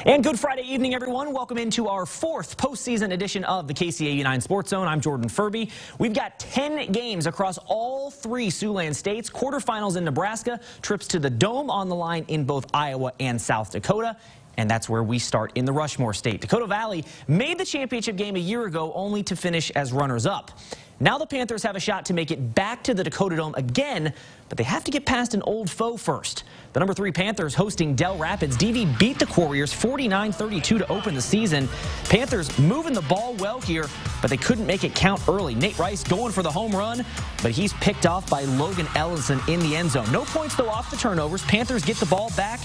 And good Friday evening, everyone. Welcome into our fourth postseason edition of the KCAU-9 Sports Zone. I'm Jordan Furby. We've got 10 games across all three Siouxland states, quarterfinals in Nebraska, trips to the Dome on the line in both Iowa and South Dakota. And that's where we start in the Rushmore State. Dakota Valley made the championship game a year ago only to finish as runners-up. Now the Panthers have a shot to make it back to the Dakota Dome again, but they have to get past an old foe first. The number 3 Panthers hosting Del Rapids. DV beat the Warriors 49-32 to open the season. Panthers moving the ball well here, but they couldn't make it count early. Nate Rice going for the home run, but he's picked off by Logan Ellenson in the end zone. No points, though, off the turnovers. Panthers get the ball back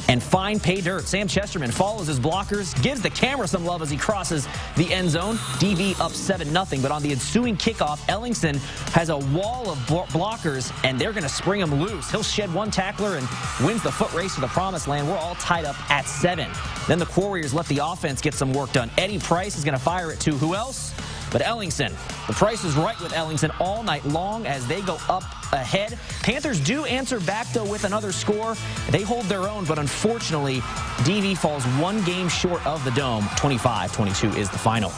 and find pay dirt. Sam Chesterman follows his blockers, gives the camera some love as he crosses the end zone. DV up 7-0, but on the ensuing kickoff, Ellingson has a wall of blockers, and they're going to spring him loose. He'll shed one tackler and wins the foot race to the promised land. We're all tied up at 7. Then the Warriors let the offense get some work done. Eddie Price is going to fire it to who else? But Ellingson. The Price is right with Ellingson all night long as they go up ahead. Panthers do answer back, though, with another score. They hold their own, but unfortunately, DV falls one game short of the Dome. 25-22 is the final.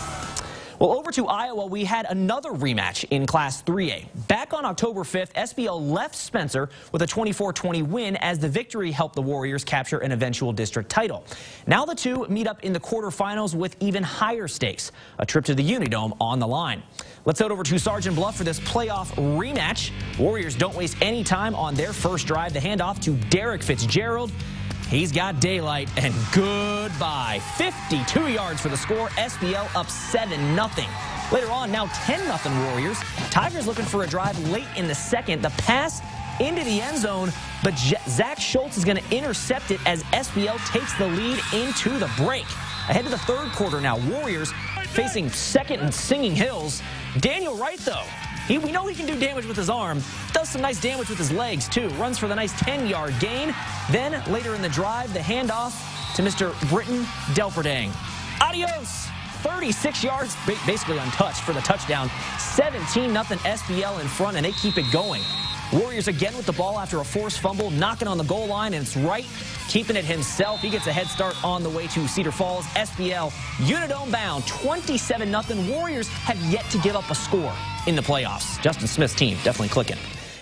Well, over to Iowa, we had another rematch in Class 3A. Back on October 5th, SBL left Spencer with a 24-20 win as the victory helped the Warriors capture an eventual district title. Now the two meet up in the quarterfinals with even higher stakes, a trip to the Unidome on the line. Let's head over to Sergeant Bluff for this playoff rematch. Warriors don't waste any time on their first drive. The handoff to Derek Fitzgerald. He's got daylight, and goodbye. 52 yards for the score. SBL up 7-0. Later on, now 10-0 Warriors. Tigers looking for a drive late in the second. The pass into the end zone, but Zach Schultz is going to intercept it as SBL takes the lead into the break. Ahead to the third quarter now. Warriors facing second and Singing Hills. Daniel Wright, though. We know he can do damage with his arm. Does some nice damage with his legs, too. Runs for the nice 10-yard gain. Then, later in the drive, the handoff to Mr. Britton Delperdang. Adios! 36 yards, basically untouched for the touchdown. 17-0 SBL in front, and they keep it going. Warriors again with the ball after a forced fumble, knocking on the goal line, and it's Wright keeping it himself. He gets a head start on the way to Cedar Falls. SBL Unidome bound, 27-0. Warriors have yet to give up a score in the playoffs. Justin Smith's team definitely clicking.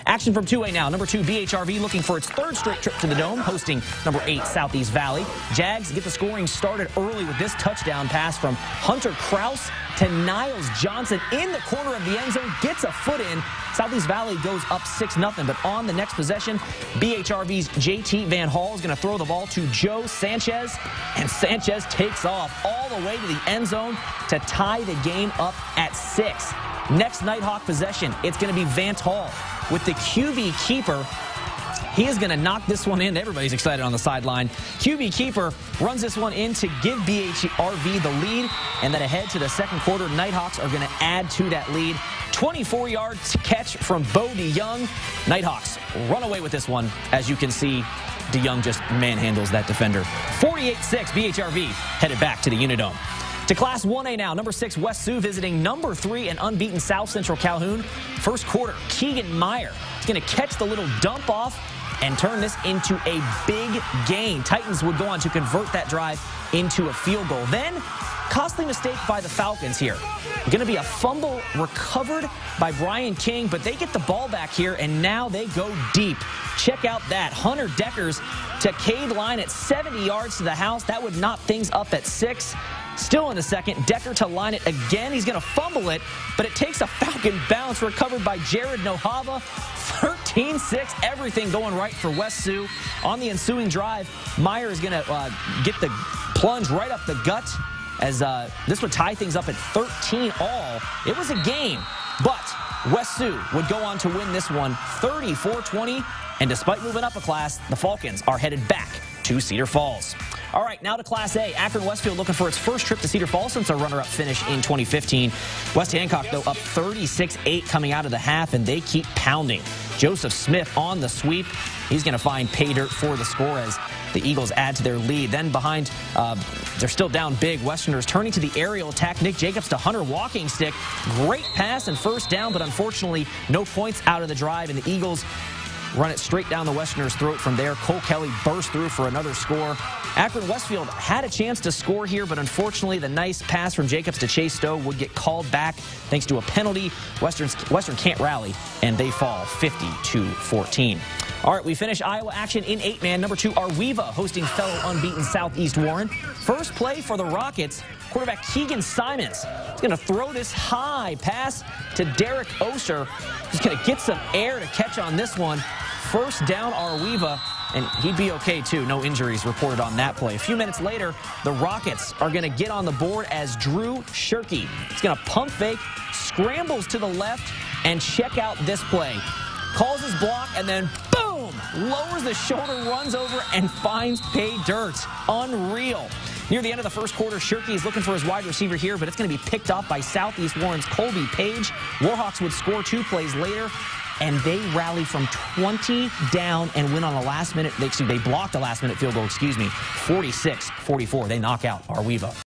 Action from 2A now. Number 2 BHRV looking for its third straight trip to the Dome, hosting number 8 Southeast Valley. Jags get the scoring started early with this touchdown pass from Hunter Kraus to Niles Johnson in the corner of the end zone, gets a foot in. Southeast Valley goes up 6-0, but on the next possession, BHRV's JT Van Hall is going to throw the ball to Joe Sanchez, and Sanchez takes off all the way to the end zone to tie the game up at 6. Next Nighthawk possession, it's going to be Vance Hall with the QB keeper. He is going to knock this one in. Everybody's excited on the sideline. QB keeper runs this one in to give BHRV the lead. And then ahead to the second quarter, Nighthawks are going to add to that lead. 24-yard catch from Bo DeYoung. Nighthawks run away with this one. As you can see, DeYoung just manhandles that defender. 48-6, BHRV headed back to the Unidome. To Class 1A now, number 6 West Sioux visiting number 3 and unbeaten South Central Calhoun. First quarter, Keegan Meyer is going to catch the little dump off and turn this into a big gain. Titans would go on to convert that drive into a field goal. Then, costly mistake by the Falcons here. Going to be a fumble recovered by Brian King, but they get the ball back here, and now they go deep. Check out that. Hunter Deckers to Cade line at 70 yards to the house. That would knock things up at 6. Still in the second, Decker to line it again. He's going to fumble it, but it takes a Falcon bounce recovered by Jared Nohava. 13-6, everything going right for West Sioux. On the ensuing drive, Meyer is going to get the plunge right up the gut as this would tie things up at 13 all. It was a game, but West Sioux would go on to win this one 34-20, and despite moving up a class, the Falcons are headed back to Cedar Falls. All right, now to Class A. Akron Westfield looking for its first trip to Cedar Falls since a runner-up finish in 2015. West Hancock, though, up 36-8 coming out of the half, and they keep pounding. Joseph Smith on the sweep. He's going to find pay dirt for the score as the Eagles add to their lead. Then behind, they're still down big. Westerners turning to the aerial attack. Nick Jacobs to Hunter Walking Stick. Great pass and first down, but unfortunately no points out of the drive, and the Eagles run it straight down the Westerners' throat from there. Cole Kelly burst through for another score. Akron Westfield had a chance to score here, but unfortunately the nice pass from Jacobs to Chase Stowe would get called back thanks to a penalty. Western can't rally, and they fall 50-14. All right, we finish Iowa action in 8-man. Number 2, Arweva hosting fellow unbeaten Southeast Warren. First play for the Rockets. Quarterback Keegan Simons is going to throw this high pass to Derek Oster. He's going to get some air to catch on this one. First down, Arweva, and he'd be okay too. No injuries reported on that play. A few minutes later, the Rockets are going to get on the board as Drew Shirky. He's going to pump fake, scrambles to the left, and check out this play. Calls his block, and then boom! Lowers the shoulder, runs over, and finds pay dirt. Unreal. Near the end of the first quarter, Shirky is looking for his wide receiver here, but it's going to be picked off by Southeast Warren's Colby Page. Warhawks would score 2 plays later, and they rally from 20 down and win on a last-minute, they blocked a last-minute field goal, 46-44. They knock out Arweva.